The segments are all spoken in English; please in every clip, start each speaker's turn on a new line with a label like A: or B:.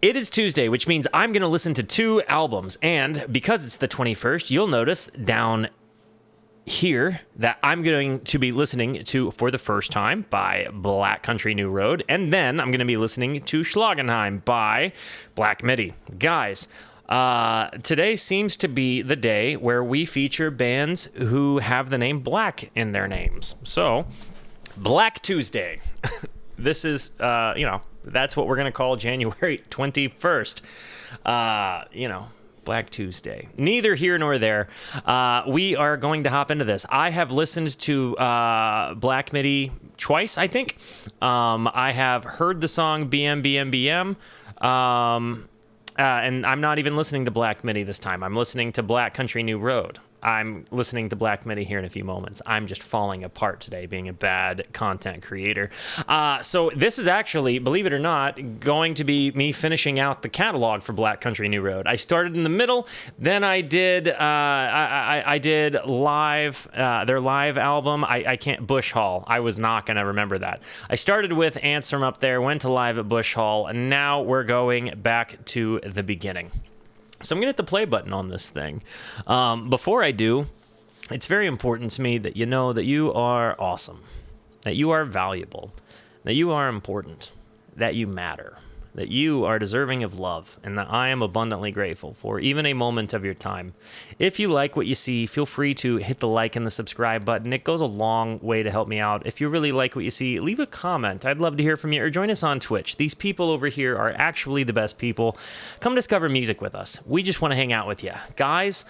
A: It is Tuesday, which means I'm going to listen to 2 albums. And because it's the 21st, you'll notice down here that I'm going to be listening to For the First Time by Black Country New Road. And then I'm going to be listening to Schlagenheim by Black Midi. Guys, today seems to be the day where we feature bands who have the name Black in their names. So, Black Tuesday. This is, that's what we're going to call January 21st. Black Tuesday. Neither here nor there. We are going to hop into this. I have listened to Black Midi twice, I think. I have heard the song BM, BM, BM. And I'm not even listening to Black Midi this time. I'm listening to Black Country New Road. I'm listening to Black Midi here in a few moments. I'm just falling apart today being a bad content creator. So this is actually, believe it or not, going to be me finishing out the catalog for Black Country New Road. I started in the middle, then I did I did live, their live album. I can't, Bush Hall. I was not going to remember that. I started with Ants From Up There, went to live at Bush Hall, and now we're going back to the beginning. So I'm going to hit the play button on this thing. Before I do, it's very important to me that you know that you are awesome, that you are valuable, that you are important, that you matter, that you are deserving of love, and that I am abundantly grateful for even a moment of your time. If you like what you see, feel free to hit the like and the subscribe button. It goes a long way to help me out. If you really like what you see, leave a comment. I'd love to hear from you, or join us on Twitch. These people over here are actually the best people. Come discover music with us. We just want to hang out with you. Guys,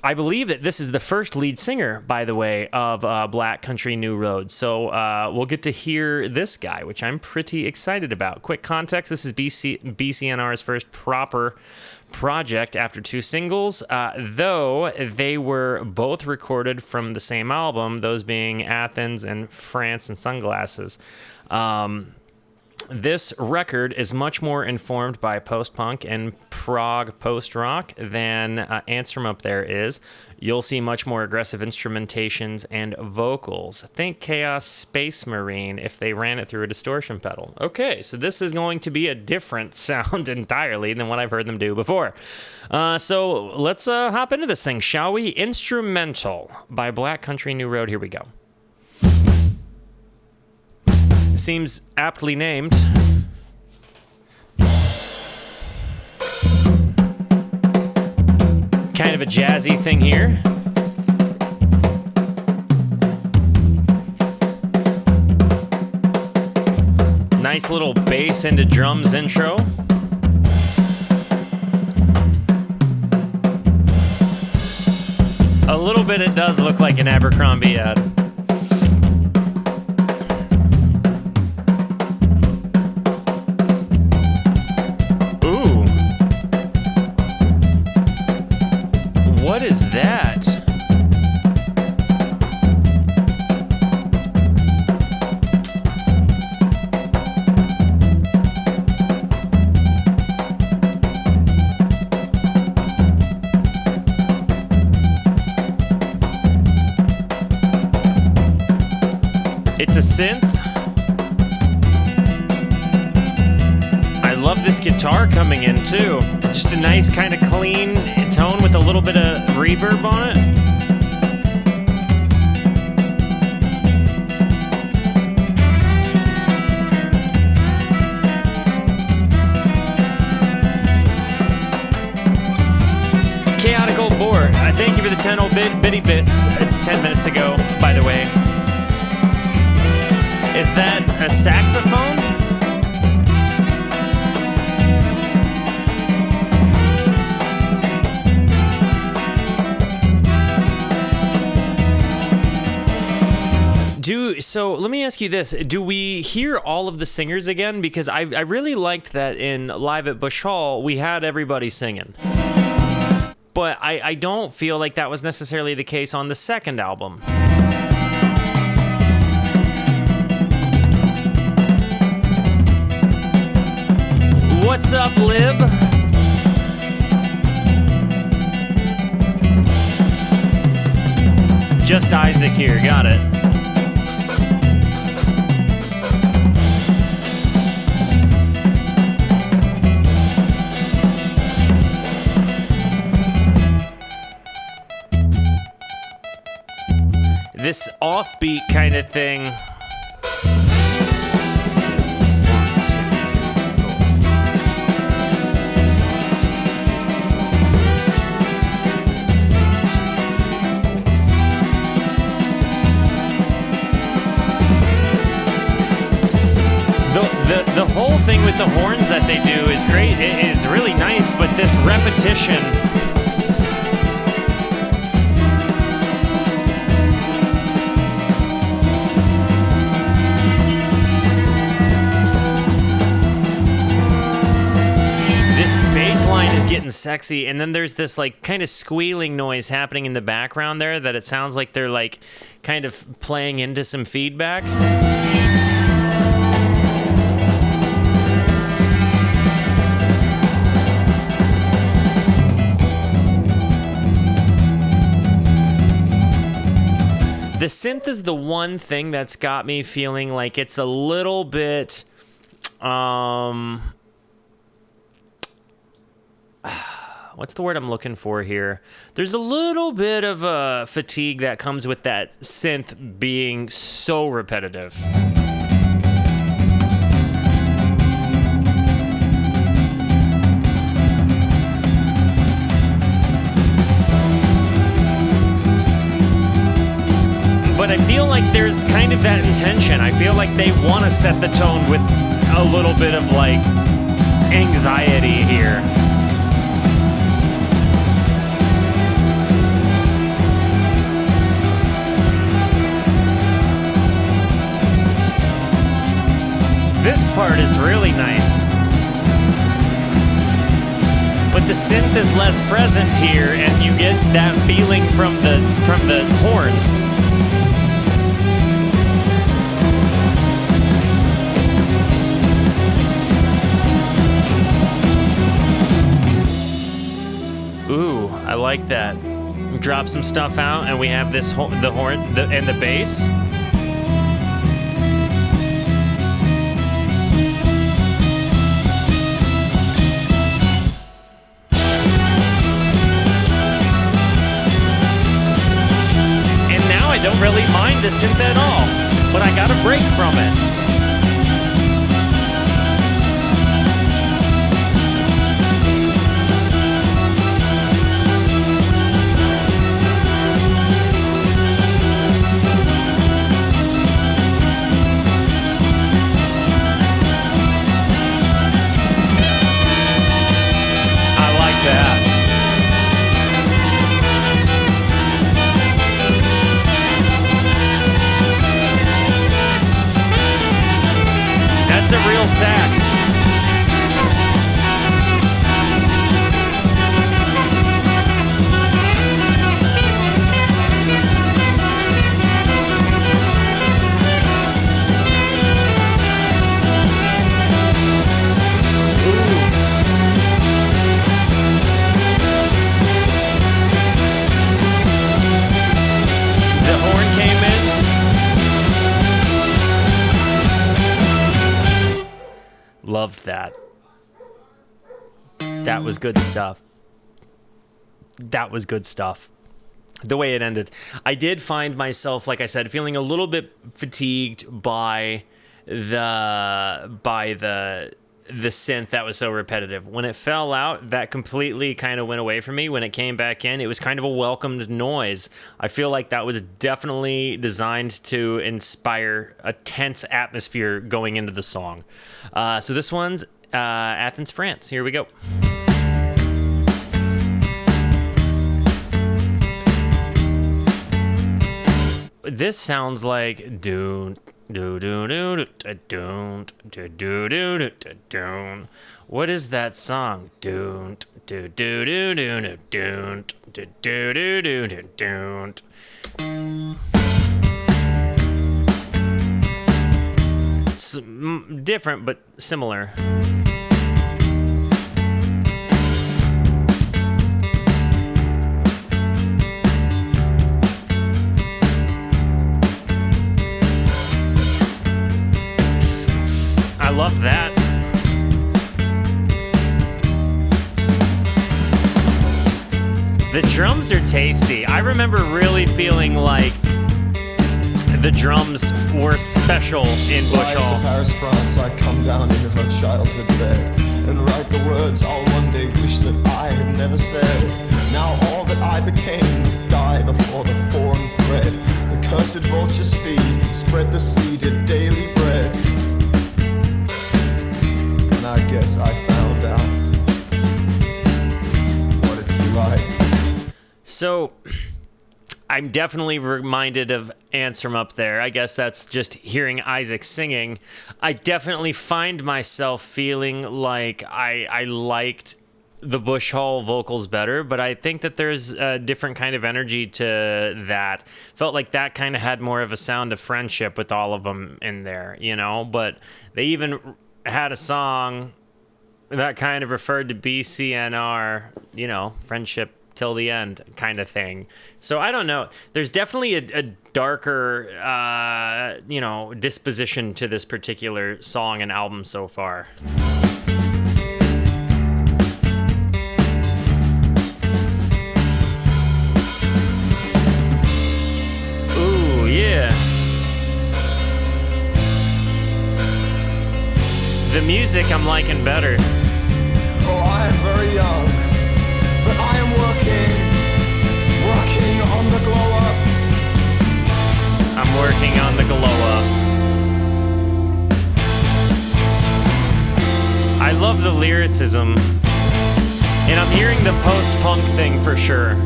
A: I believe that this is the first lead singer, by the way, of Black Country New Road. So we'll get to hear this guy, which I'm pretty excited about. Quick context, this is BCNR's first proper project after 2 singles, though they were both recorded from the same album, those being Athens and France and Sunglasses. This record is much more informed by post-punk and prog post-rock than Ants From Up There is. You'll see much more aggressive instrumentations and vocals. Think Chaos Space Marine if they ran it through a distortion pedal. Okay, so this is going to be a different sound entirely than what I've heard them do before. So let's hop into this thing, shall we? Instrumental by Black Country New Road. Here we go. Seems aptly named. Kind of a jazzy thing here. Nice little bass into drums intro. A little bit it does look like an Abercrombie ad. What is that? It's a synth. I love this guitar coming in too. Just a nice kind of clean tone with a little bit of reverb on it. Chaotic Old Boar. Thank you for the 10 old bitty bits 10 minutes ago, by the way. Is that a saxophone? So let me ask you this. Do we hear all of the singers again? Because I really liked that in Live at Bush Hall, we had everybody singing. But I don't feel like that was necessarily the case on the second album. What's up, Lib? Just Isaac here, got it. this offbeat kind of thing. The whole thing with the horns that they do is great. It is really nice, but this repetition. This bass line is getting sexy, and then there's this like kind of squealing noise happening in the background there that it sounds like they're like kind of playing into some feedback. The synth is the one thing that's got me feeling like it's a little bit, what's the word I'm looking for here? There's a little bit of a fatigue that comes with that synth being so repetitive. But I feel like there's kind of that intention. I feel like they want to set the tone with a little bit of like anxiety here. This part is really nice. But the synth is less present here, and you get that feeling from the horns. Ooh, I like that. Drop some stuff out, and we have this the horn and the bass. And now I don't really mind the synth at all, but I got a break from it. That's a real sax. The horn came in. Loved that. That was good stuff. That was good stuff. The way it ended. I did find myself, like I said, feeling a little bit fatigued by the synth that was so repetitive. When it fell out, that completely kind of went away from me. When it came back in, it was kind of a welcomed noise. I feel like that was definitely designed to inspire a tense atmosphere going into the song. So this one's Athens, France. Here we go. This sounds like doon. What is that song? It's different but similar. I love that. The drums are tasty. I remember really feeling like the drums were special in Bush
B: Flies
A: Hall.
B: to Paris, France, I come down into her childhood bed and write the words I'll one day wish that I had never said. Now all that I became must die before the foreign thread. The cursed vultures feed, spread the seeded daily bread. And I guess I found out what it's like.
A: So I'm definitely reminded of Ants from Up There. I guess that's just hearing Isaac singing. I definitely find myself feeling like I liked the Bush Hall vocals better, but I think that there's a different kind of energy to that. Felt like that kind of had more of a sound of friendship with all of them in there, you know? But they even had a song that kind of referred to BCNR, you know, friendship till the end kind of thing. So I don't know. There's definitely a darker, you know, disposition to this particular song and album so far. Ooh, yeah. The music I'm liking better.
B: Oh, I am very young, but I am working on the glow up.
A: I'm working on the glow up. I love the lyricism, and I'm hearing the post-punk thing for sure.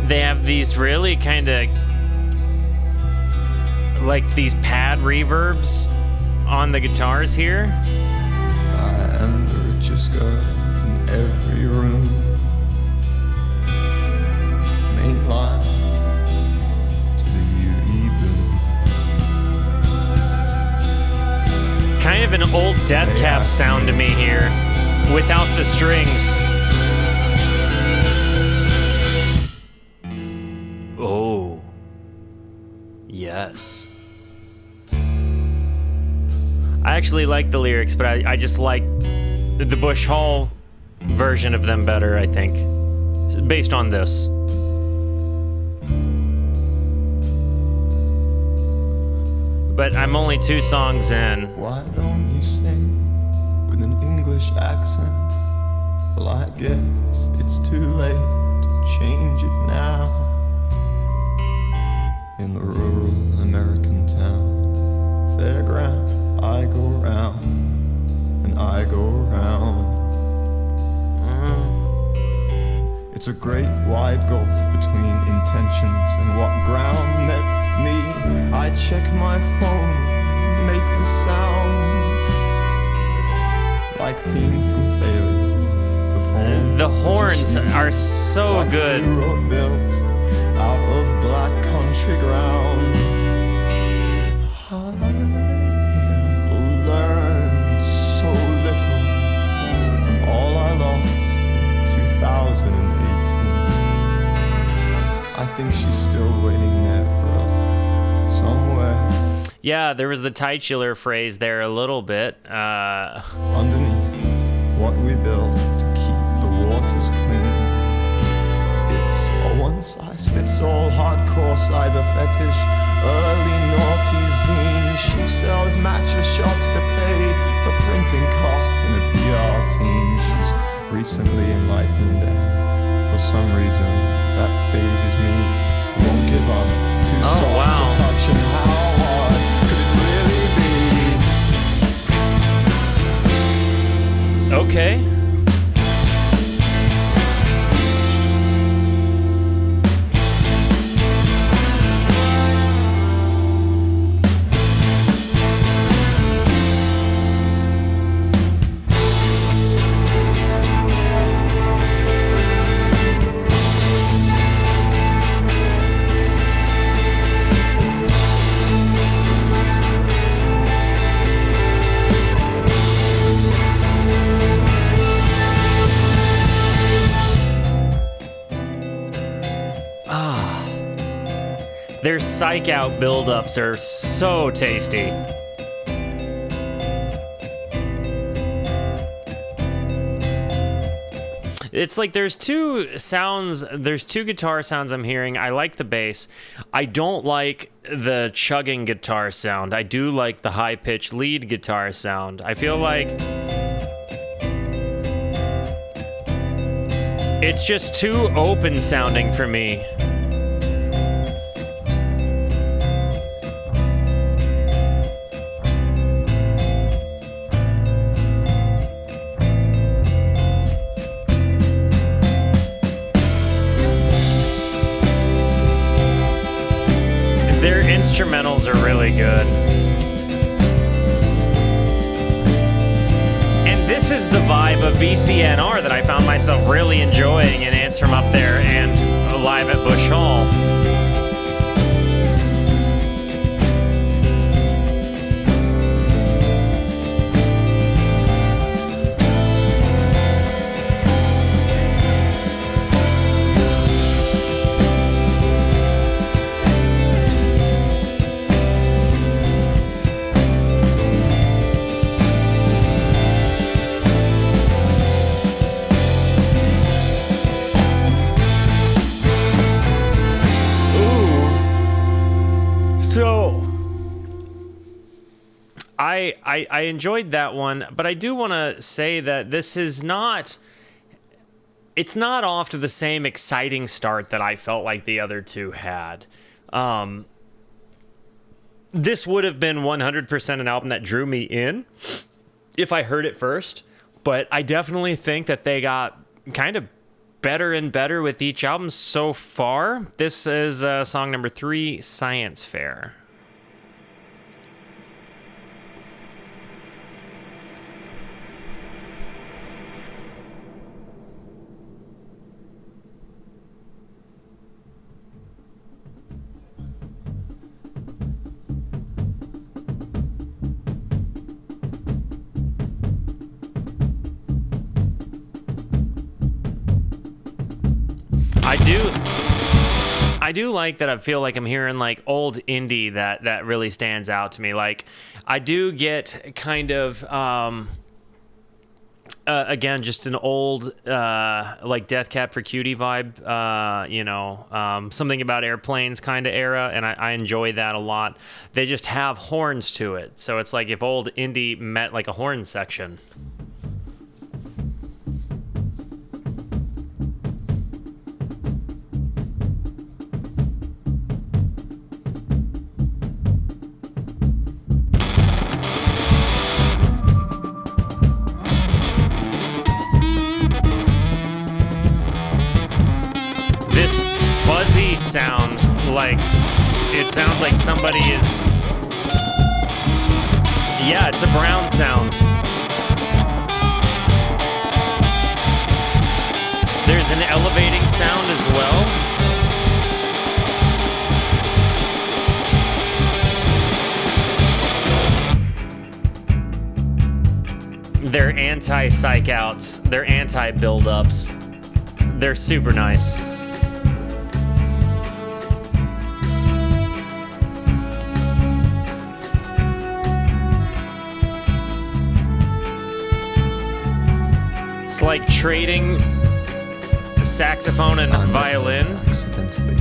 A: They have these really kind of like these pad reverbs on the guitars here.
B: I am the richest girl in every room. Main line to the UE Blue.
A: Kind of an old Death Cab sound to me here, without the strings. Oh, yes. I actually like the lyrics, but I just like the Bush Hall version of them better, I think, based on this. But I'm only 2 songs in.
B: Why don't you sing with an English accent? Well, I guess it's too late to change it now. In the rural American town, fairground, I go round and I go round. It's a great wide gulf between intentions and what ground met me. I check my phone, make the sound like theme from failure. Performed.
A: The horns are so
B: like
A: good.
B: The road built out of black country ground. I have learned so little from all I lost in 2018. I think she's still waiting there for us somewhere.
A: Yeah, there was the titular phrase there a little bit.
B: Underneath what we built to keep the waters clean. It's a one-size-fits-all hardcore cyber fetish. Early naughty zine. She sells mattress shops to pay for printing costs in a PR team. She's recently enlightened and for some reason that phases me. Won't give up. Too soft to touch, and how hard could it really be?
A: Okay. Their psych out buildups are so tasty. It's like there's two guitar sounds I'm hearing. I like the bass. I don't like the chugging guitar sound. I do like the high-pitched lead guitar sound. I feel like it's just too open sounding for me. Their instrumentals are really good. And this is the vibe of BCNR that I found myself really enjoying in Ants from Up There and live at Bush Hall. I enjoyed that one, but I do want to say that this is not... It's not off to the same exciting start that I felt like the other two had. This would have been 100% an album that drew me in if I heard it first, but I definitely think that they got kind of better and better with each album so far. This is song number 3, Science Fair. I do like that. I feel like I'm hearing like old indie that really stands out to me. Like I do get kind of again just an old like Death Cab for Cutie vibe, something about airplanes kind of era, and I enjoy that a lot. They just have horns to it, so it's like if old indie met like a horn section. Sound like it sounds like somebody is it's a brown sound. There's an elevating sound as well. They're anti-psych outs, they're anti-build-ups. They're super nice. It's like trading saxophone and violin.
B: Accidentally.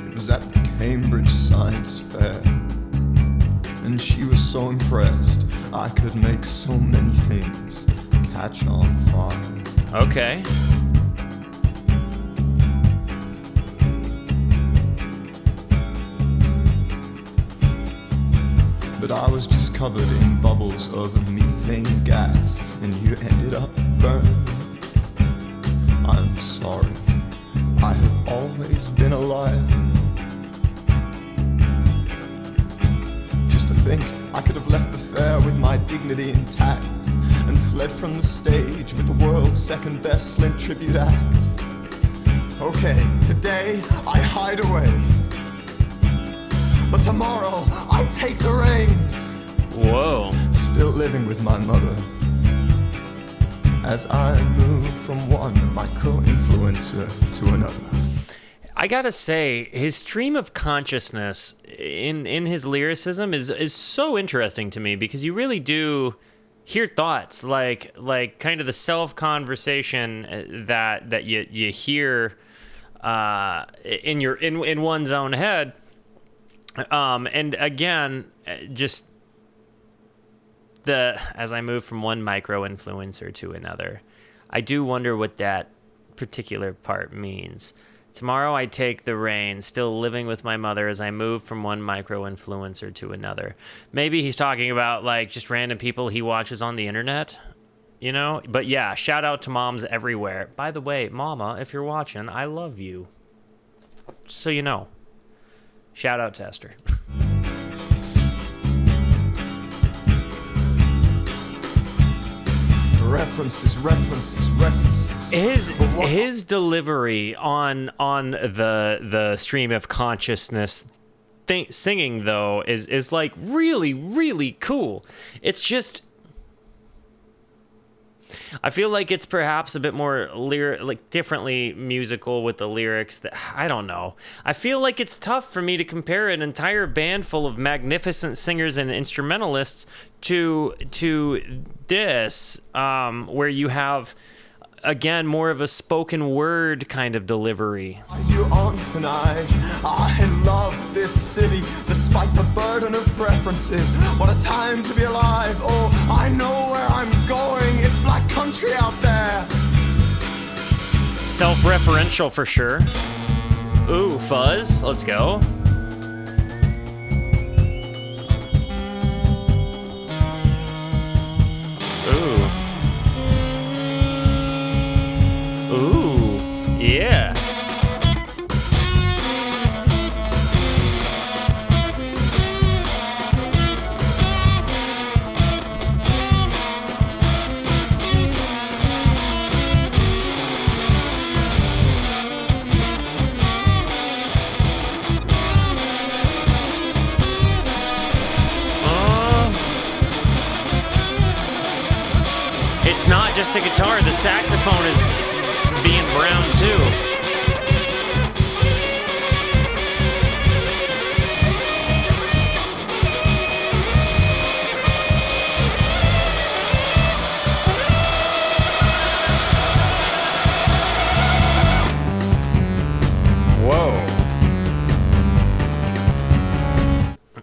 B: It was at the Cambridge Science Fair, and she was so impressed I could make so many things catch on fire.
A: Okay.
B: But I was just covered in bubbles of methane gas, and you ended up burned. I'm sorry, I have always been a liar. Just to think I could have left the fair with my dignity intact and fled from the stage with the world's second best Slim tribute act. Okay, today I hide away, but tomorrow I take the reins.
A: Whoa.
B: Still living with my mother as I move from one micro-influencer to another.
A: I gotta say, his stream of consciousness in his lyricism is so interesting to me, because you really do hear thoughts like kind of the self conversation that you hear in one's own head. And again, just as I move from one micro influencer to another, I do wonder what that particular part means. Tomorrow I take the reins, still living with my mother as I move from one micro influencer to another. Maybe he's talking about like just random people he watches on the internet, you know? But yeah, shout out to moms everywhere. By the way, Mama, if you're watching, I love you. Just so you know. Shout out to Esther.
B: References.
A: His delivery on the stream of consciousness singing, though, is like really, really cool. It's just, I feel like it's perhaps a bit more differently musical with the lyrics. That I don't know. I feel like it's tough for me to compare an entire band full of magnificent singers and instrumentalists to this, where you have, again, more of a spoken word kind of delivery.
B: Are you on tonight? I love this city, despite the burden of preferences. What a time to be alive. Oh, I know where I'm going. It's black country out there.
A: Self-referential for sure. Ooh, fuzz. Let's go. Ooh, yeah. It's not just a guitar, the saxophone is being brown too. Whoa.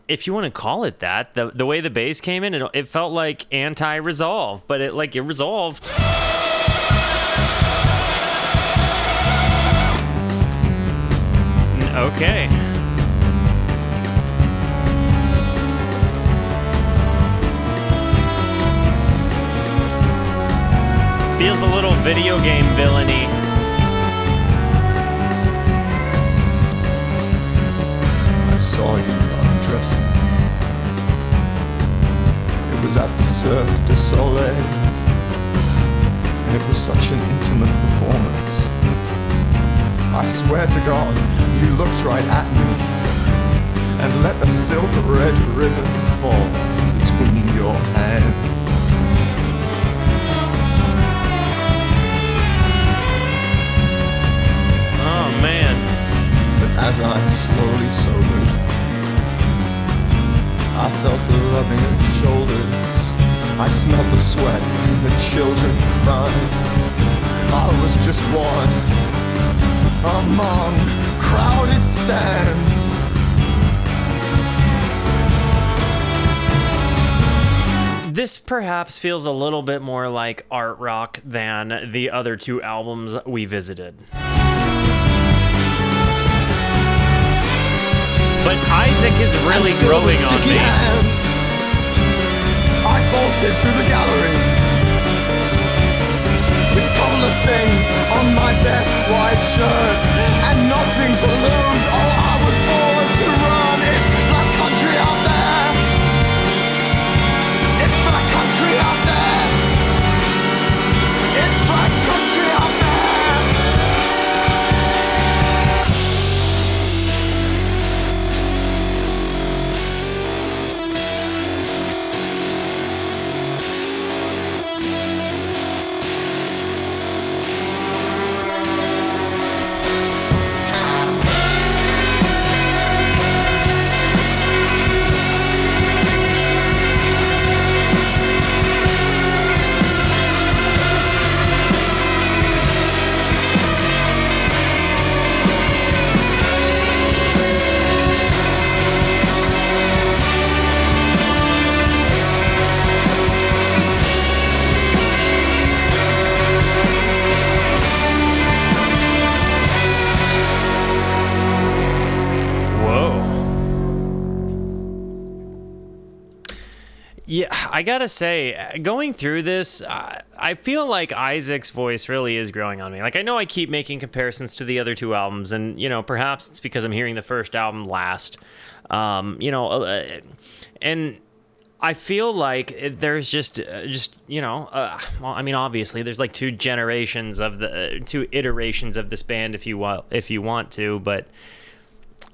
A: If you want to call it that, the way the bass came in, it felt like anti-resolve, but it resolved. Okay. Feels a little video game villainy.
B: I saw you undressing. It was at the Cirque du Soleil, and it was such an intimate performance. I swear to God, you looked right at me and let a silk red ribbon fall between your hands.
A: Oh man.
B: But as I slowly sobered, I felt the rubbing of shoulders. I smelled the sweat and the children crying. I was just one among crowded stands.
A: This perhaps feels a little bit more like art rock than the other two albums we visited. But Isaac is really growing on me.
B: Hands, I bolted through the gallery with collar stains on my best white shirt and nothing to lose. Oh, I was born to run. It's black country out there. It's black country out there. It's black country out there.
A: Yeah, I gotta say, going through this, I feel like Isaac's voice really is growing on me. Like, I know I keep making comparisons to the other two albums, and, you know, perhaps it's because I'm hearing the first album last. And I feel like there's just well, I mean, obviously, there's like two iterations of this band, if you want to, but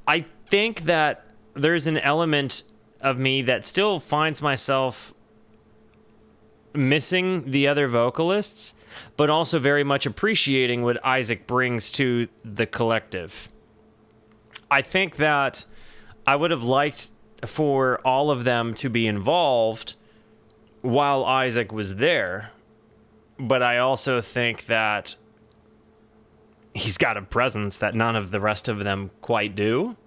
A: I think that there's an element of me that still finds myself missing the other vocalists, but also very much appreciating what Isaac brings to the collective. I think that I would have liked for all of them to be involved while Isaac was there, but I also think that he's got a presence that none of the rest of them quite do.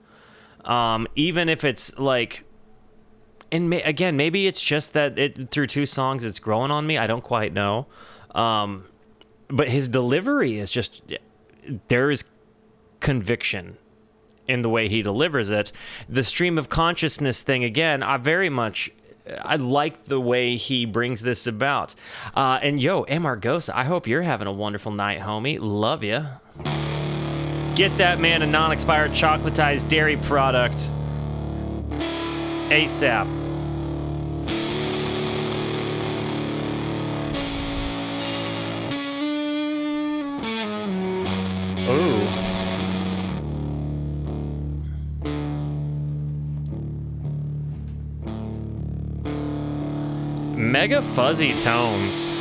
A: Even if it's like, and again, maybe it's just that through two songs it's growing on me. I don't quite know. But his delivery is just, there's conviction in the way he delivers it. The stream of consciousness thing, again, I like the way he brings this about. And yo, Amargosa, I hope you're having a wonderful night, homie. Love ya. Get that man a non-expired chocolatized dairy product ASAP. Ooh. Mega fuzzy tones.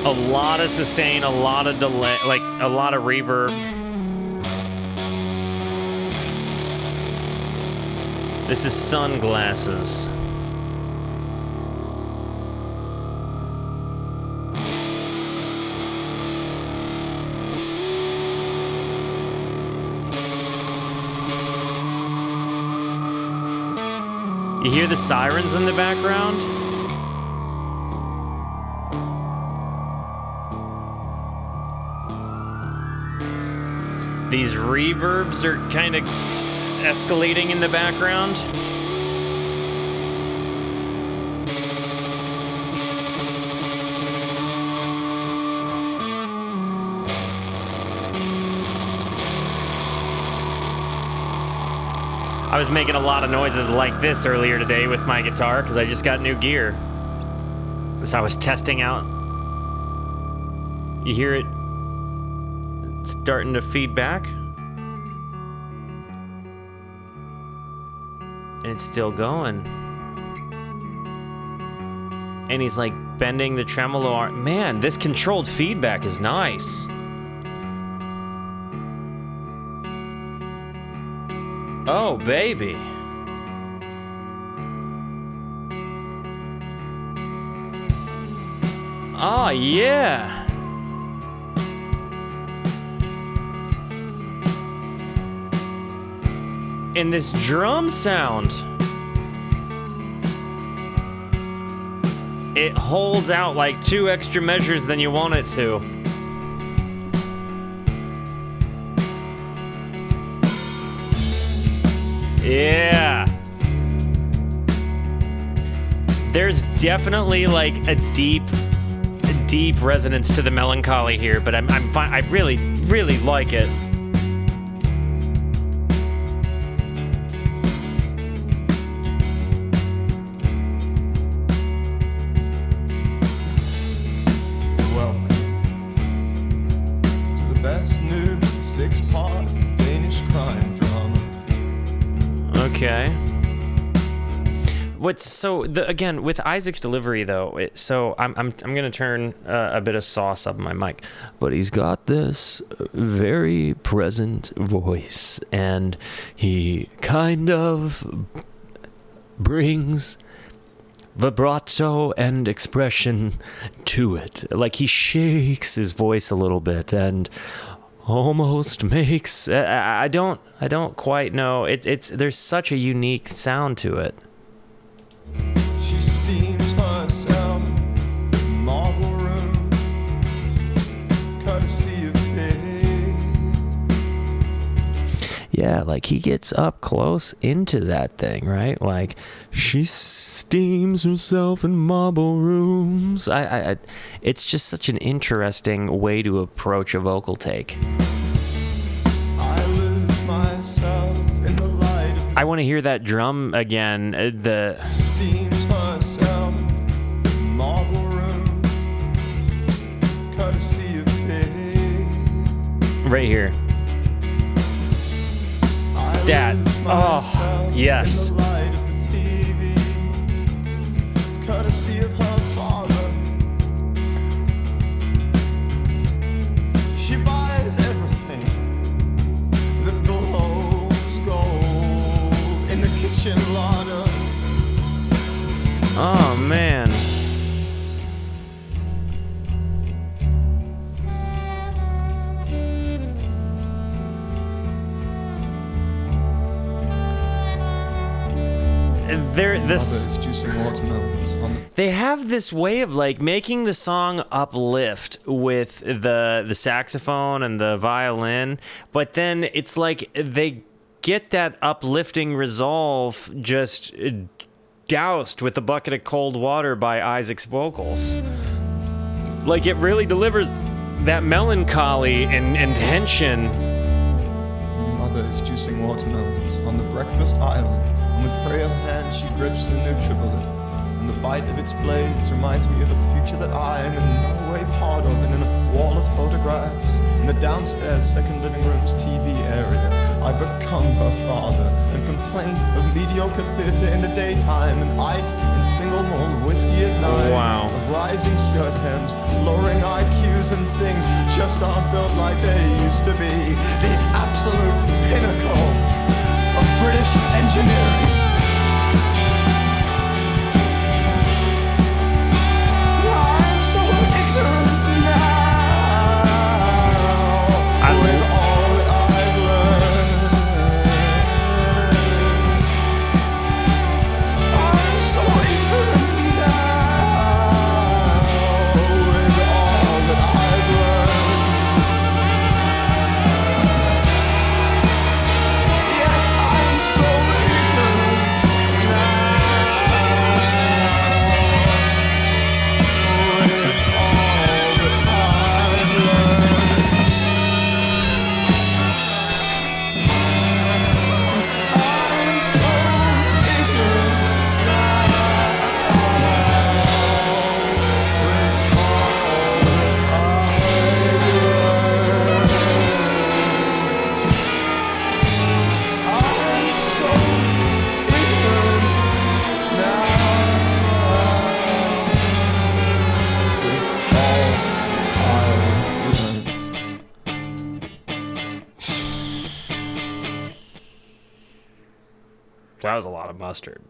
A: A lot of sustain, a lot of delay, like a lot of reverb. This is Sunglasses. You hear the sirens in the background? These reverbs are kind of escalating in the background. I was making a lot of noises like this earlier today with my guitar because I just got new gear. So I was testing out. You hear it starting to feed back? And it's still going. And he's like bending the tremolo arm. Man, this controlled feedback is nice. Oh, baby. Oh, yeah. And this drum sound. It holds out like 2 extra measures than you want it to. Yeah. There's definitely like a deep resonance to the melancholy here, but I'm fine. I really like it.
B: Welcome to the best new 6-part Danish crime drama.
A: Okay. Again with Isaac's delivery though, I'm gonna turn a bit of sauce up on my mic, but he's got this very present voice, and he kind of brings vibrato and expression to it. Like he shakes his voice a little bit and almost makes I don't quite know. It's there's such a unique sound to it.
B: She steams herself in marble room, courtesy of pay.
A: Yeah, like he gets up close into that thing, right? Like she steams herself in marble rooms. It's just such an interesting way to approach a vocal take.
B: I lose myself in the light of
A: I want to hear that drum again. The
B: steams herself in marble room, courtesy of pay.
A: right here. That. Oh, yes.
B: In the light of the TV, courtesy of her father. She buys everything that glows gold in the kitchen larder.
A: Oh, man. They have this way of like making the song uplift with the saxophone and the violin, but then it's like they get that uplifting resolve just doused with a bucket of cold water by Isaac's vocals. Like it really delivers that melancholy and tension.
B: Mother is juicing watermelons on the breakfast island, and with frail hands she grips the Nutribullet, and the bite of its blades reminds me of a future that I am in no way part of, and in a wall of photographs in the downstairs second living room's TV area I become her father and complain of mediocre theater in the daytime and ice and single malt whiskey at night.
A: Wow.
B: Of rising skirt hems, lowering IQs and things just aren't built like they used to be. The absolute pinnacle of British engineering. I'm so ignorant now with all that I've learned. I'm so ignorant now with all that I've learned. Yes, I'm so ignorant now with all that I've learned. I'm so ignorant now with
A: That was a lot of mustard.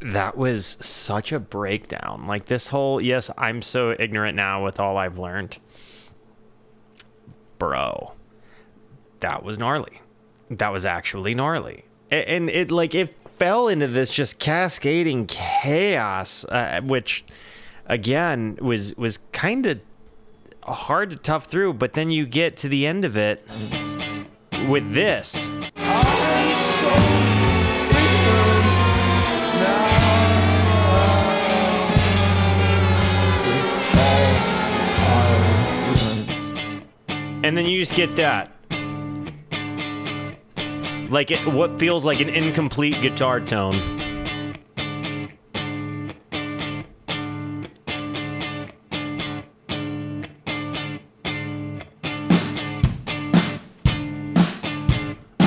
A: That was such a breakdown. Like this whole, yes, I'm so ignorant now with all I've learned. Bro, that was gnarly. That was actually gnarly. And it like, it fell into this just cascading chaos, which again was kind of hard to tough through, but then you get to the end of it with this. And then you just get that. Like what feels like an incomplete guitar tone.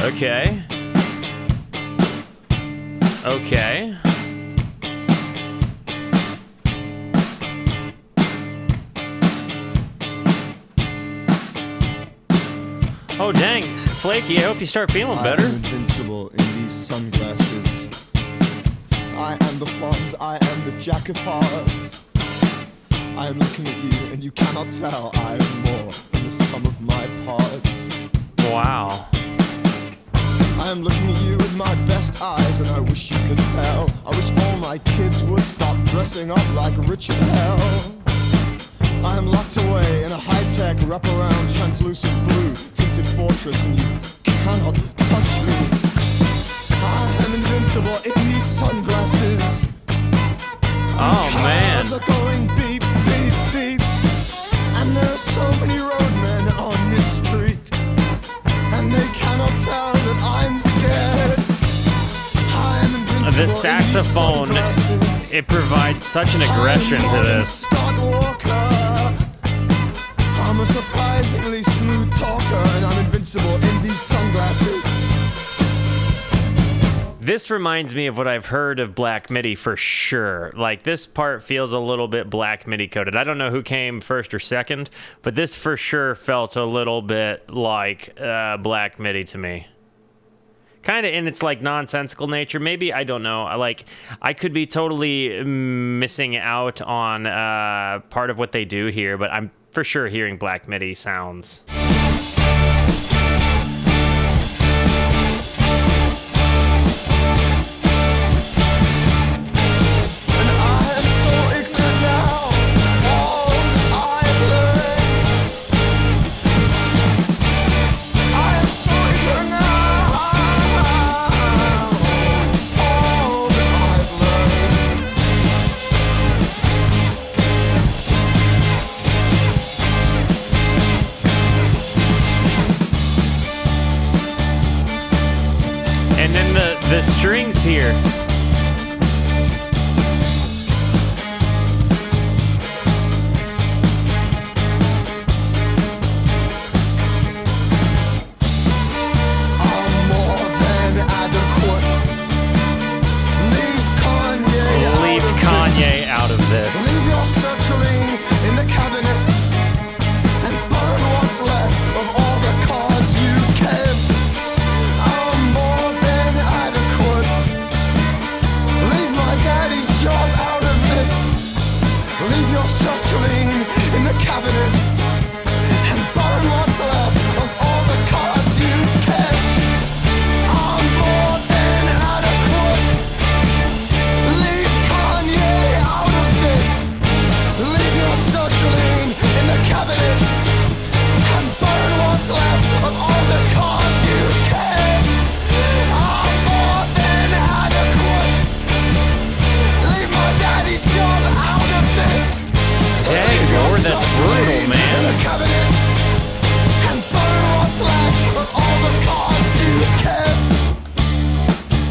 A: Okay. Okay. Oh dang, Flaky, I hope you start feeling better.
B: I am invincible in these sunglasses. I am the Fonz, I am the Jack of Hearts. I am looking at you and you cannot tell I am more than the sum of my parts.
A: Wow.
B: I am looking at you with my best eyes and I wish you could tell. I wish all my kids would stop dressing up like Richard Hell. I am locked away in a high-tech wraparound translucent blue tinted fortress, and you cannot touch me. I am invincible in these sunglasses.
A: Oh, man.
B: Cars are going beep, beep, beep. And there are so many roadmen on this street, and they cannot tell that I'm scared. I am invincible.
A: The saxophone, it provides such an aggression to this.
B: I'm a surprisingly smooth talker, and I'm invincible in these sunglasses.
A: This reminds me of what I've heard of Black Midi for sure. Like, this part feels a little bit Black Midi coded. I don't know who came first or second, but this for sure felt a little bit like Black Midi to me. Kind of in its like nonsensical nature. Maybe, I don't know. I could be totally missing out on part of what they do here, but I'm for sure hearing Black Midi sounds. The strings here.
B: I'm more than adequate. Leave Kanye
A: out of this.
B: Leave your sertraline in the cabinet and burn what's left of all the cards you kept. I'm more than adequate. Leave my daddy's job out of this. Leave your sertraline in the cabinet and burn what's left of all the cards you kept. I'm more than adequate. Leave Kanye out of this. Leave your sertraline in the cabinet and burn what's left of all the cards you kept. I'm more than adequate. Leave my daddy's job out of this.
A: Dang, Lord, that's brutal, man.
B: In the cabinet and burn what's left of all the cards you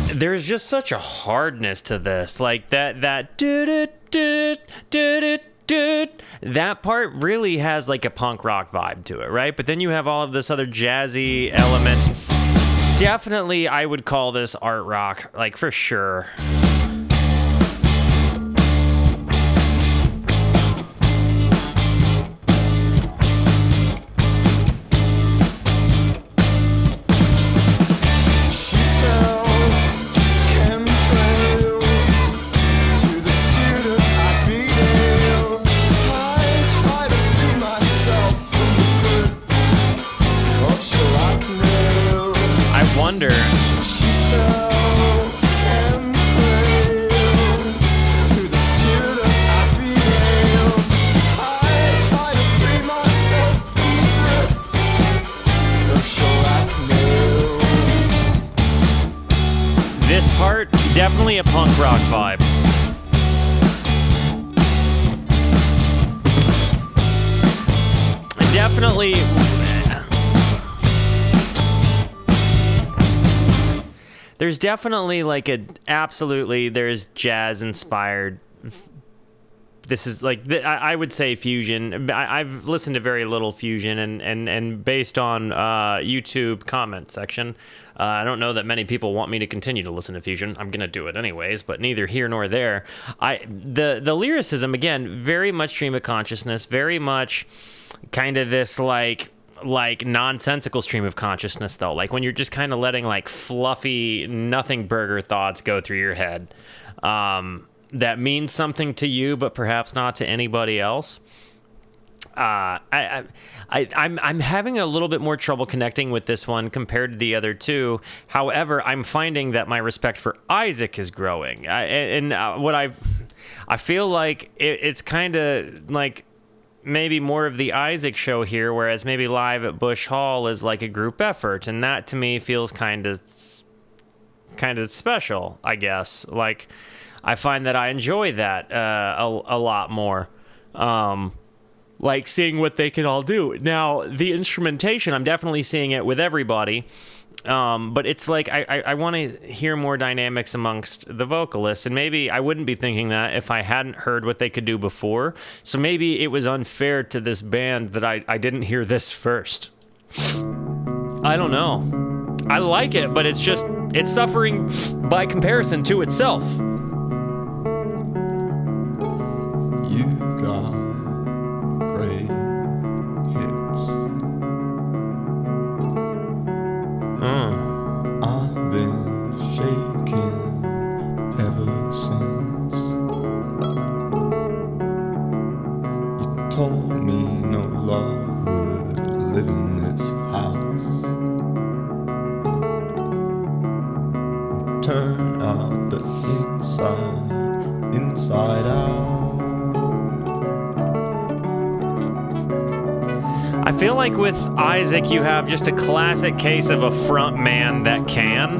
B: kept.
A: There's just such a hardness to this, like that do do do do. That part really has like a punk rock vibe to it, right? But then you have all of this other jazzy element. Definitely, I would call this art rock, like for sure.
B: She sells chemtrails to the students at B-Dales. I try to free myself from the grip of shrapnel.
A: I wonder.
B: She sells chemtrails to the students at B-Dales. I try to free myself from the grip of shrapnel.
A: This part, definitely a punk rock vibe. Definitely. There's definitely like there's jazz inspired. This is like, I would say fusion. I've listened to very little fusion, and based on YouTube comment section, I don't know that many people want me to continue to listen to fusion. I'm gonna do it anyways, but neither here nor there. The lyricism, again, very much stream of consciousness, very much kind of this like nonsensical stream of consciousness, though, like when you're just kind of letting like fluffy nothing burger thoughts go through your head that means something to you but perhaps not to anybody else. I'm having a little bit more trouble connecting with this one compared to the other two. However, I'm finding that my respect for Isaac is growing, I feel like it's kind of like maybe more of the Isaac show here, whereas maybe live at Bush Hall is like a group effort, and that to me feels kind of special, I guess. Like, I find that I enjoy that a lot more. Like seeing what they can all do. Now, the instrumentation, I'm definitely seeing it with everybody. But it's like I want to hear more dynamics amongst the vocalists, and maybe I wouldn't be thinking that if I hadn't heard what they could do before. So maybe it was unfair to this band that I didn't hear this first. I don't know. I like it, but it's suffering by comparison to itself.
B: You've got great hips. I've been shaking ever since you told me no love would live in this house. Turn out the inside out.
A: I feel like with Isaac, you have just a classic case of a front man that can,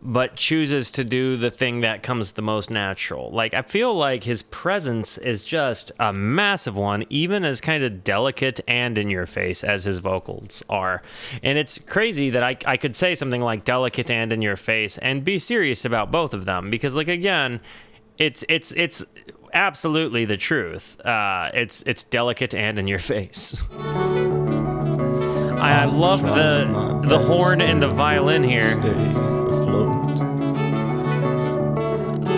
A: but chooses to do the thing that comes the most natural. Like, I feel like his presence is just a massive one, even as kind of delicate and in your face as his vocals are. And it's crazy that I could say something like delicate and in your face and be serious about both of them, because, like, again, it's absolutely the truth. It's delicate and in your face. I love the horn and the violin here.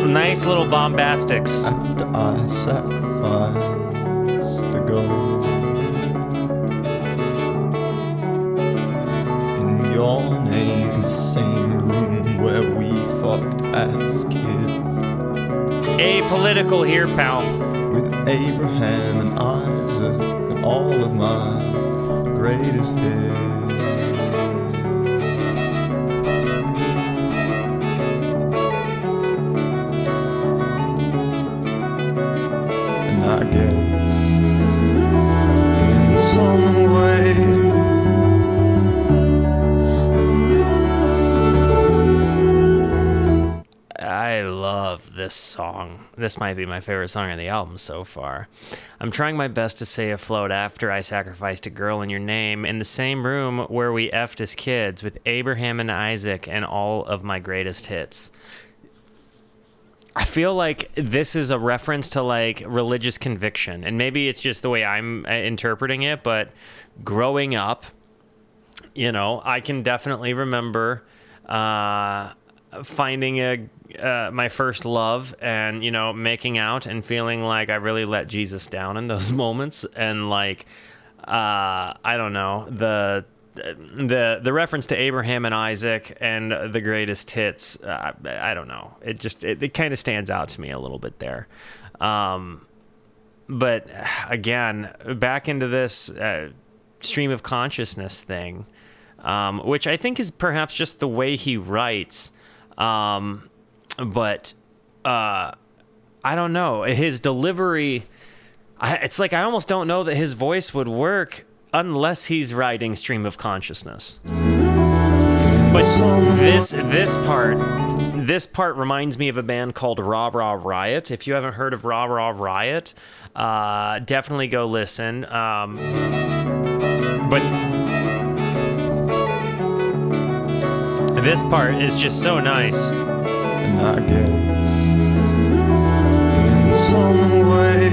A: Nice little bombastics.
B: After I sacrificed the gold in your name, in the same room where we fucked as kids.
A: Apolitical here, pal.
B: With Abraham and Isaac and all of my greatest hits. And I guess in some way
A: I love this song. This might be my favorite song on the album so far. I'm trying my best to stay afloat after I sacrificed a girl in your name in the same room where we effed as kids with Abraham and Isaac and all of my greatest hits. I feel like this is a reference to like religious conviction, and maybe it's just the way I'm interpreting it, but growing up, you know, I can definitely remember finding my first love and, you know, making out and feeling like I really let Jesus down in those moments. And like, I don't know, the reference to Abraham and Isaac and the greatest hits, I don't know. It kind of stands out to me a little bit there. But again, back into this stream of consciousness thing, which I think is perhaps just the way he writes. But I don't know. His delivery, it's like I almost don't know that his voice would work unless he's writing stream of consciousness. But this part reminds me of a band called Rah Rah Riot. If you haven't heard of Rah Rah Riot, definitely go listen. But this part is just so nice.
B: And I guess in some way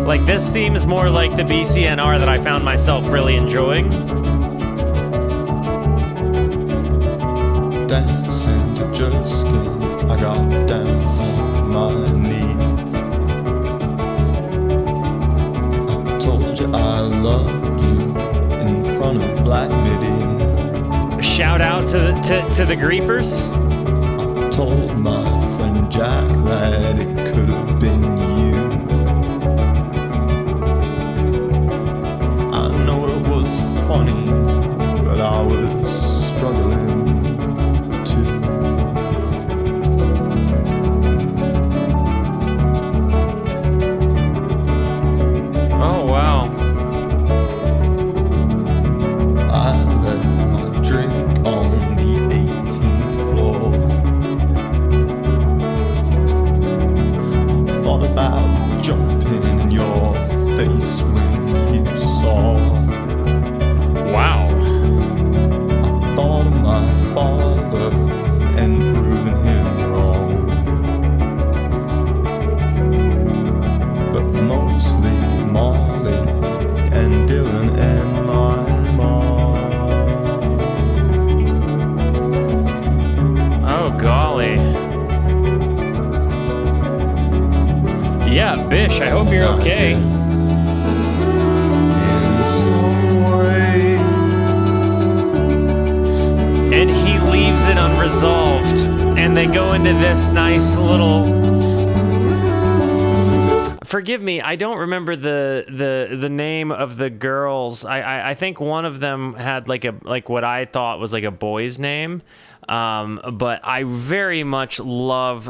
A: like this seems more like the BCNR that I found myself really enjoying.
B: dancing to just skin, I got down on my knee. I told you I loved you in front of Black Midi.
A: Shout out to the Greepers.
B: I told my friend Jack that it could have been you. I know it was funny,
A: Bish, I hope you're okay.
B: In some way.
A: And he leaves it unresolved, and they go into this nice little... Forgive me, I don't remember the name of the girls. I think one of them had like what I thought was like a boy's name. But I very much love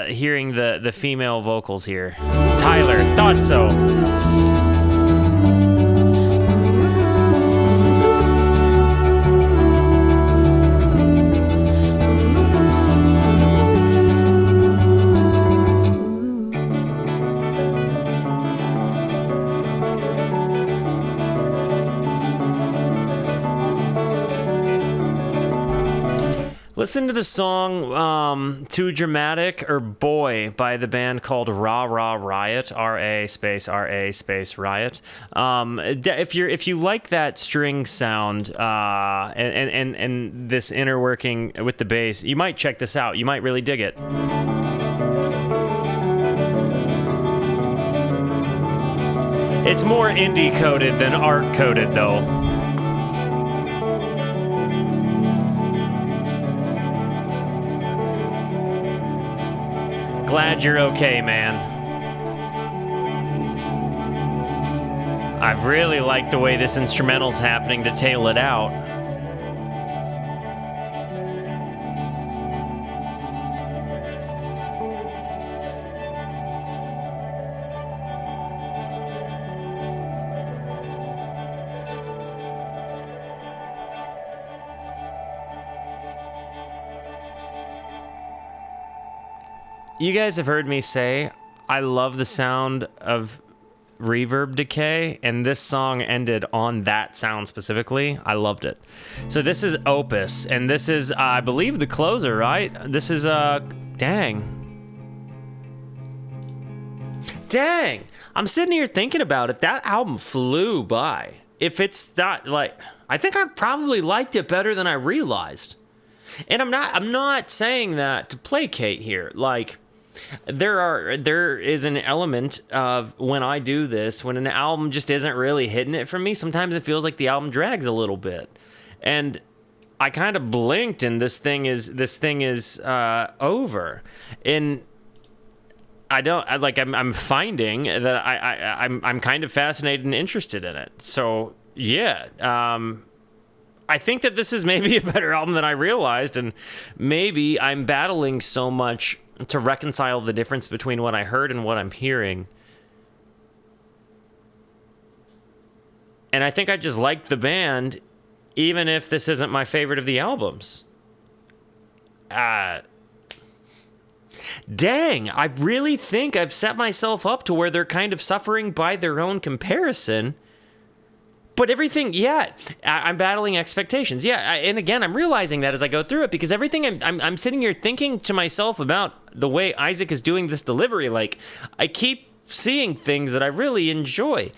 A: hearing the female vocals here. Tyler, thought so. Listen to the song Too Dramatic or Boy by the band called Rah Rah Riot, R-A space Riot. If you like that string sound and this inner working with the bass, you might check this out. You might really dig it. It's more indie coded than art coded though. Glad you're okay, man. I really like the way this instrumental's happening to tail it out. You guys have heard me say I love the sound of reverb decay, and this song ended on that sound specifically. I loved it. So this is Opus, and this is, I believe, the closer, right? This is, dang. I'm sitting here thinking about it. That album flew by. If it's not, like, I think I probably liked it better than I realized. And I'm not saying that to placate here. Like, there is an element of when I do this, when an album just isn't really hitting it for me, sometimes it feels like the album drags a little bit. And I kind of blinked and this thing is over. And I'm finding that I'm kind of fascinated and interested in it. So yeah, I think that this is maybe a better album than I realized, and maybe I'm battling so much to reconcile the difference between what I heard and what I'm hearing. And I think I just liked the band, even if this isn't my favorite of the albums. Dang, I really think I've set myself up to where they're kind of suffering by their own comparison. But everything, yeah, I'm battling expectations. Yeah, and again, I'm realizing that as I go through it, because everything I'm sitting here thinking to myself about the way Isaac is doing this delivery. Like, I keep seeing things that I really enjoy.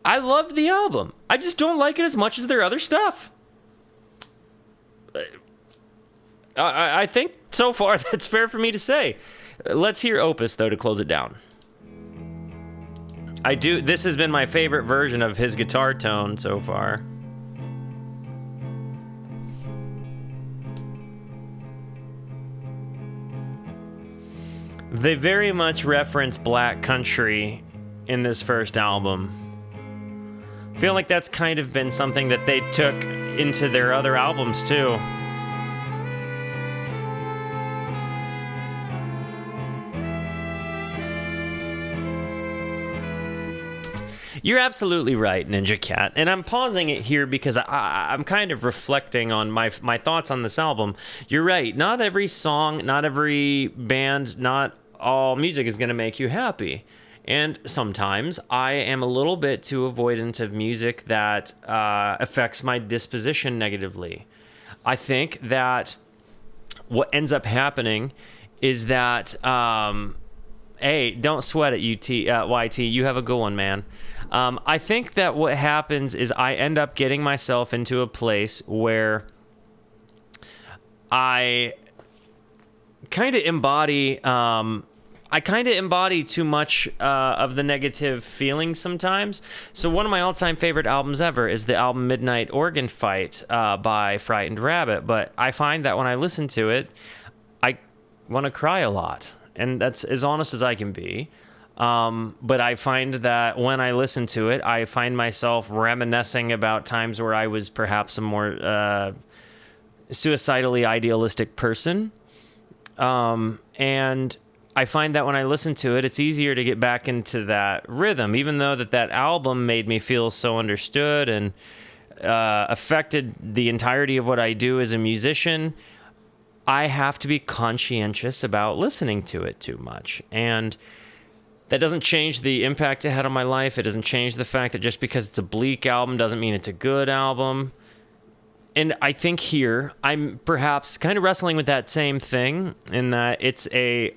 A: I love the album. I just don't like it as much as their other stuff. I think so far that's fair for me to say. Let's hear Opus, though, to close it down. This has been my favorite version of his guitar tone so far. They very much reference Black Country in this first album. I feel like that's kind of been something that they took into their other albums too. You're absolutely right, Ninja Cat. And I'm pausing it here because I'm kind of reflecting on my thoughts on this album. You're right. Not every song, not every band, not all music is going to make you happy. And sometimes I am a little bit too avoidant of music that affects my disposition negatively. I think that what ends up happening is that, hey, don't sweat it, YT. You have a good one, man. I think that what happens is I end up getting myself into a place where I kind of embody, I I kind of embody too much of the negative feelings sometimes. So one of my all-time favorite albums ever is the album Midnight Organ Fight by Frightened Rabbit. But I find that when I listen to it, I want to cry a lot. And that's as honest as I can be. But I find that when I listen to it, I find myself reminiscing about times where I was perhaps a more suicidally idealistic person. And I find that when I listen to it, it's easier to get back into that rhythm, even though that album made me feel so understood and affected the entirety of what I do as a musician. I have to be conscientious about listening to it too much. And that doesn't change the impact it had on my life. It doesn't change the fact that just because it's a bleak album doesn't mean it's a good album. And I think here I'm perhaps kind of wrestling with that same thing in that it's a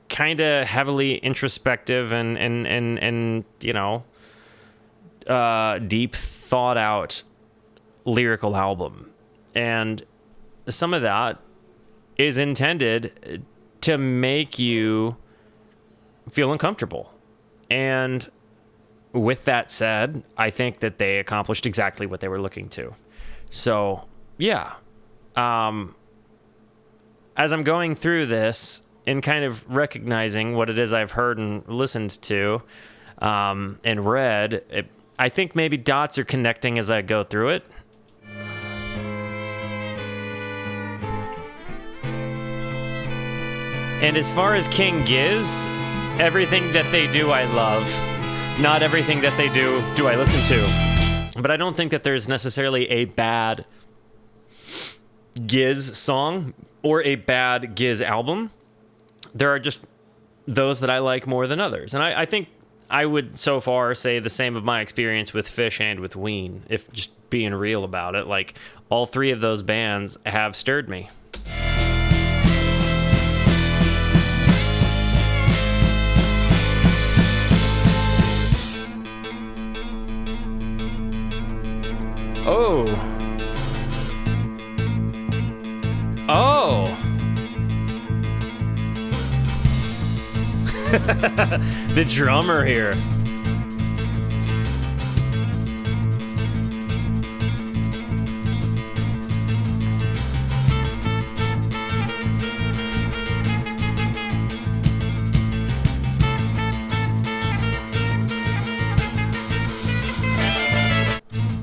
A: kind of heavily introspective and you know, deep thought out lyrical album. And some of that is intended to make you feel uncomfortable. And with that said, I think that they accomplished exactly what they were looking to. So, yeah. As I'm going through this and kind of recognizing what it is I've heard and listened to and read, I think maybe dots are connecting as I go through it. And as far as King Giz, everything that they do I love. Not everything that they do I listen to. But I don't think that there's necessarily a bad Giz song or a bad Giz album. There are just those that I like more than others. And I think I would so far say the same of my experience with Fish and with Ween, if just being real about it. Like, all three of those bands have stirred me. Oh. The drummer here.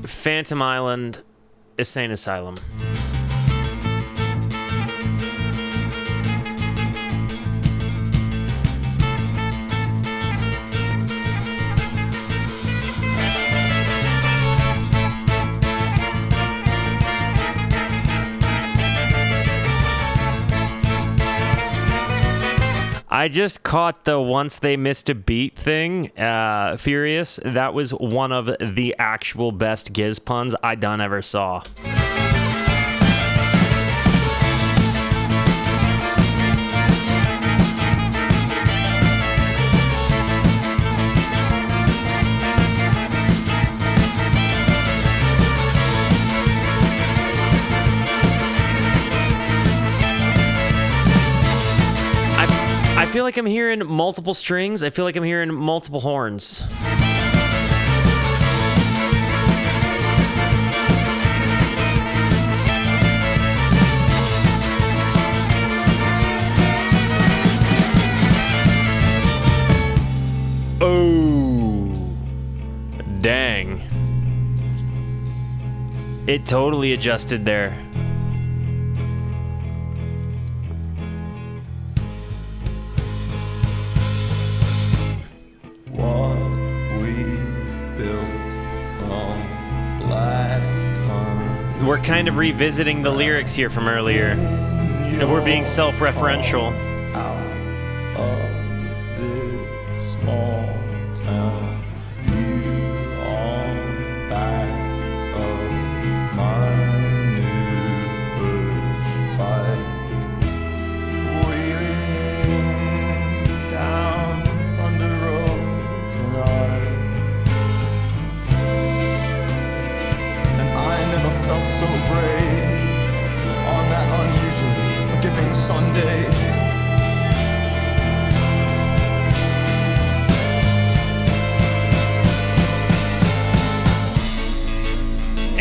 A: Phantom Island, Insane Asylum. I just caught the once they missed a beat thing, Furious. That was one of the actual best Giz puns I done ever saw. I feel like I'm hearing multiple strings. I feel like I'm hearing multiple horns. Oh, dang. It totally adjusted there. We're kind of revisiting the lyrics here from earlier, and we're being self-referential.
B: Out of this small town, you on back of my new push bike, wheeling down Thunder Road tonight. And I never felt so brave on that unusually forgiving Sunday.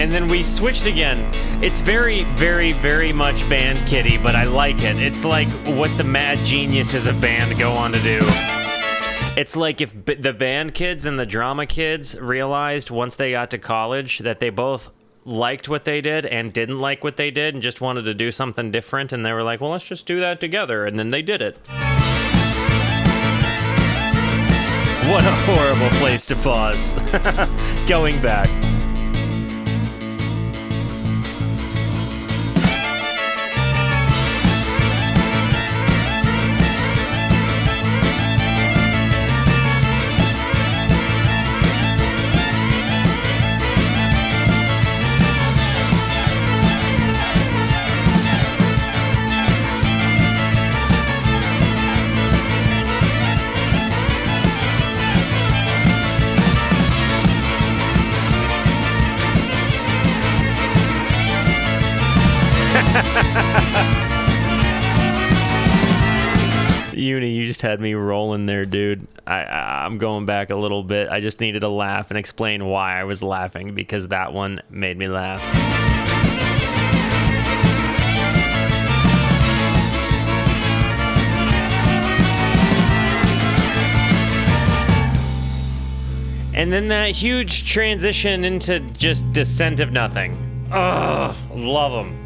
A: and then we switched again. It's very, very, very much band kitty, but I like it. It's like what the mad geniuses of band go on to do. It's like if the band kids and the drama kids realized once they got to college that they both liked what they did and didn't like what they did and just wanted to do something different, and they were like, well, let's just do that together, and then they did it. What a horrible place to pause. Going back. Uni, you just had me rolling there, dude. I'm going back a little bit. I just needed to laugh and explain why I was laughing, because that one made me laugh. And then that huge transition into just Descent of Nothing. Ugh, love them.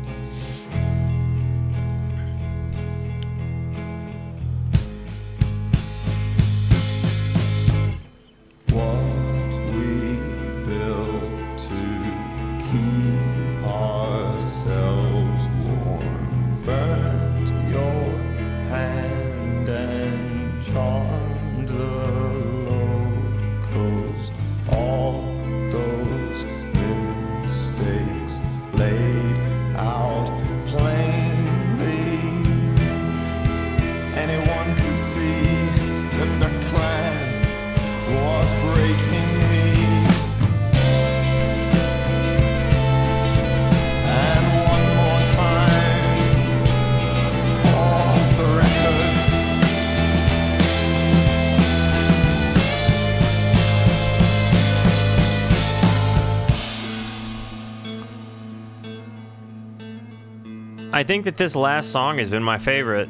A: I think that this last song has been my favorite.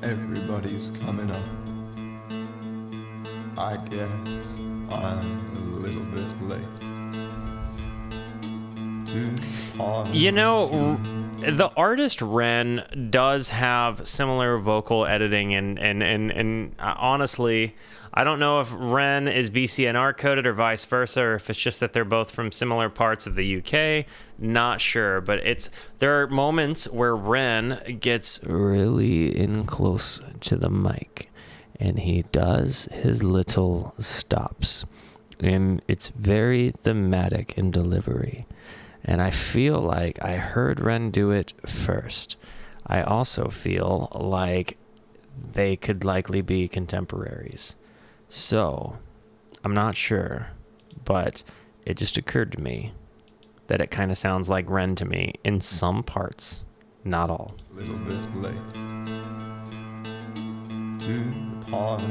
B: Everybody's coming up. I guess I'm a little bit late to the party.
A: You know, the artist Ren does have similar vocal editing, and honestly, I don't know if Ren is BCNR coded or vice versa, or if it's just that they're both from similar parts of the UK. Not sure, but there are moments where Ren gets really in close to the mic, and he does his little stops, and it's very thematic in delivery. And I feel like I heard Ren do it first. I also feel like they could likely be contemporaries. So, I'm not sure, but it just occurred to me that it kind of sounds like Ren to me in some parts, not all.
B: A little bit late to the party.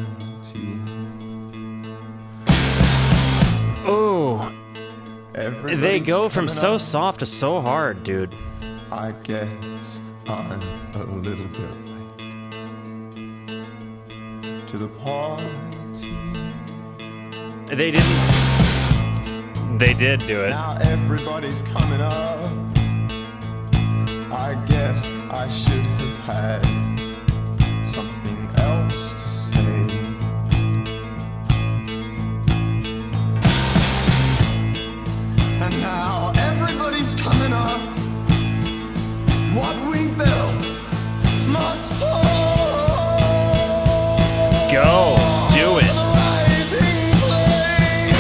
A: Oh,
B: Everybody's
A: they go from
B: coming
A: so
B: up.
A: soft to so hard, dude.
B: I guess I'm a little bit late to the party.
A: They did do it.
B: Now everybody's coming up. I guess I should have had something else to say. And now everybody's coming up. What we built must fall.
A: Go, do it.
B: The rising flame.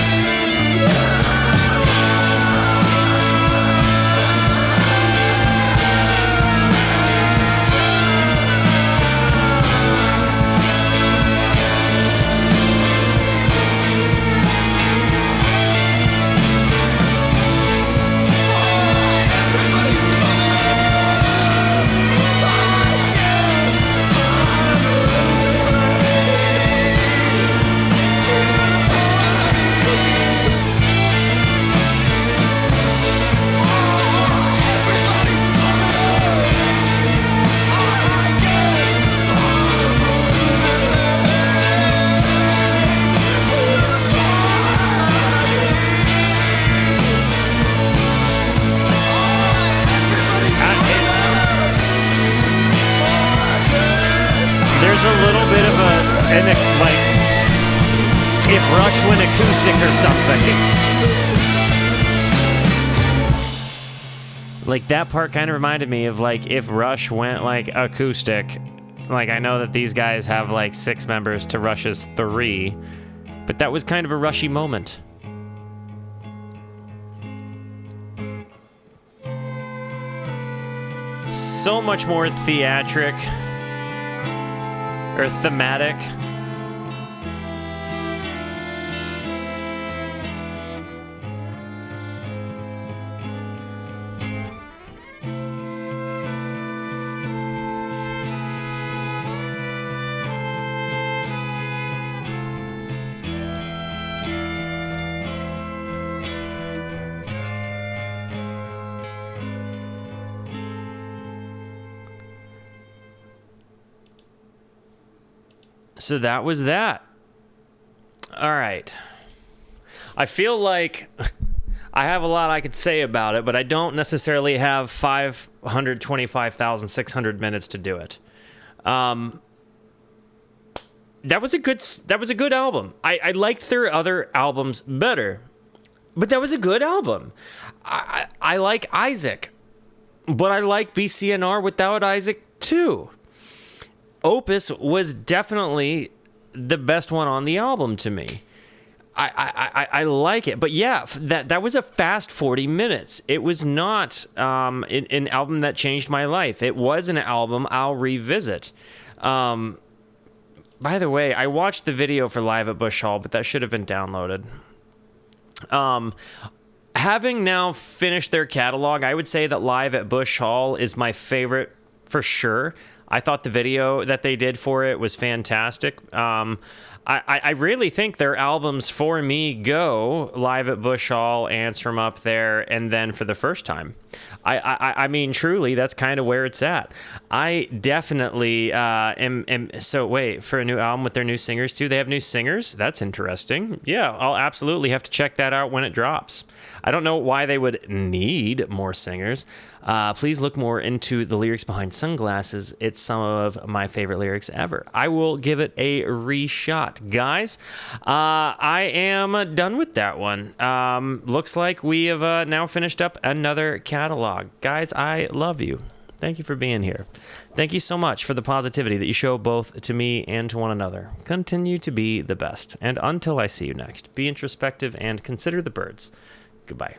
A: Rush went acoustic or something. Like, that part kind of reminded me of, like, if Rush went, like, acoustic. Like, I know that these guys have, like, 6 members to Rush's 3, but that was kind of a Rushy moment. So much more theatric, or thematic. So that was that. All right. I feel like I have a lot I could say about it, but I don't necessarily have 525,600 minutes to do it. That was a good album. I liked their other albums better, but that was a good album. I like Isaac, but I like BCNR without Isaac too. Opus was definitely the best one on the album to me. I like it, but yeah, that was a fast 40 minutes. It was not an album that changed my life. It was an album I'll revisit. By the way, I watched the video for Live at Bush Hall, but that should have been downloaded. Having now finished their catalog, I would say that Live at Bush Hall is my favorite for sure. I thought the video that they did for it was fantastic. I really think their albums for me go Live at Bush Hall, Ants from Up There, and then For the First Time. I mean, truly, that's kind of where it's at. I definitely am. So wait, for a new album with their new singers too? They have new singers? That's interesting. Yeah, I'll absolutely have to check that out when it drops. I don't know why they would need more singers. Please look more into the lyrics behind Sunglasses. It's some of my favorite lyrics ever. I will give it a reshot, guys. I am done with that one. Looks like we have now finished up another catalog. Guys, I love you. Thank you for being here. Thank you so much for the positivity that you show both to me and to one another. Continue to be the best. And until I see you next, be introspective and consider the birds. Goodbye.